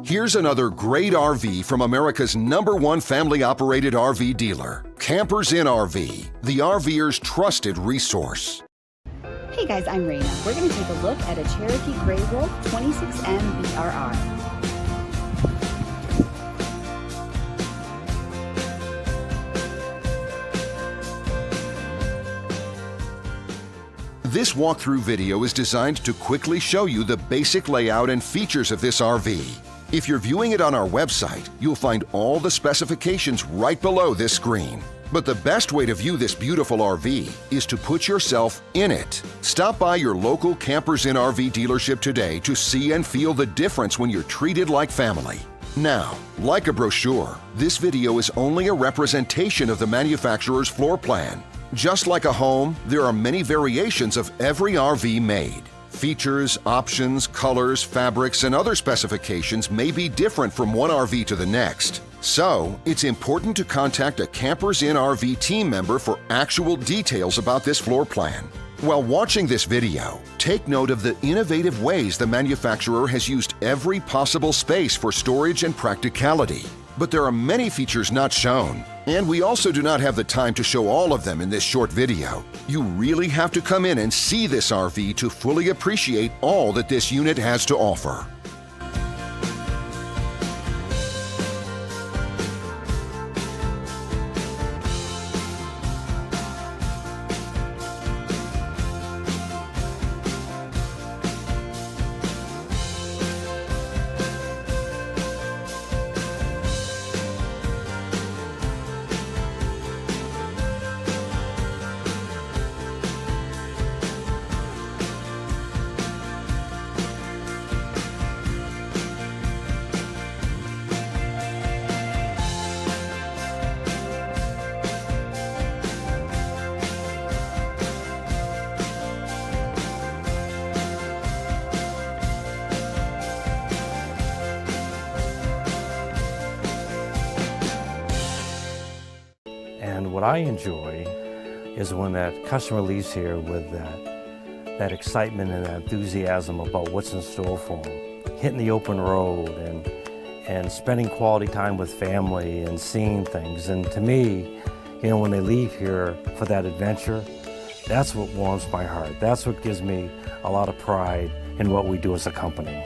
Here's another great RV from America's #1 family-operated RV dealer, Campers Inn RV, the RVer's trusted resource. Hey guys, I'm Raina. We're going to take a look at a Cherokee Gray Wolf-26MBRR. This walkthrough video is designed to quickly show you the basic layout and features of this RV. If you're viewing it on our website, you'll find all the specifications right below this screen. But the best way to view this beautiful RV is to put yourself in it. Stop by your local Campers Inn RV dealership today to see and feel the difference when you're treated like family. Now, like a brochure, this video is only a representation of the manufacturer's floor plan. Just like a home, there are many variations of every RV made. Features, options, colors, fabrics, and other specifications may be different from one RV to the next. So, it's important to contact a Campers Inn RV team member for actual details about this floor plan. While watching this video, take note of the innovative ways the manufacturer has used every possible space for storage and practicality. But there are many features not shown, and we also do not have the time to show all of them in this short video. You really have to come in and see this RV to fully appreciate all that this unit has to offer. And what I enjoy is when that customer leaves here with that excitement and that enthusiasm about what's in store for them. Hitting the open road and spending quality time with family and seeing things. And to me, you know, when they leave here for that adventure, that's what warms my heart. That's what gives me a lot of pride in what we do as a company.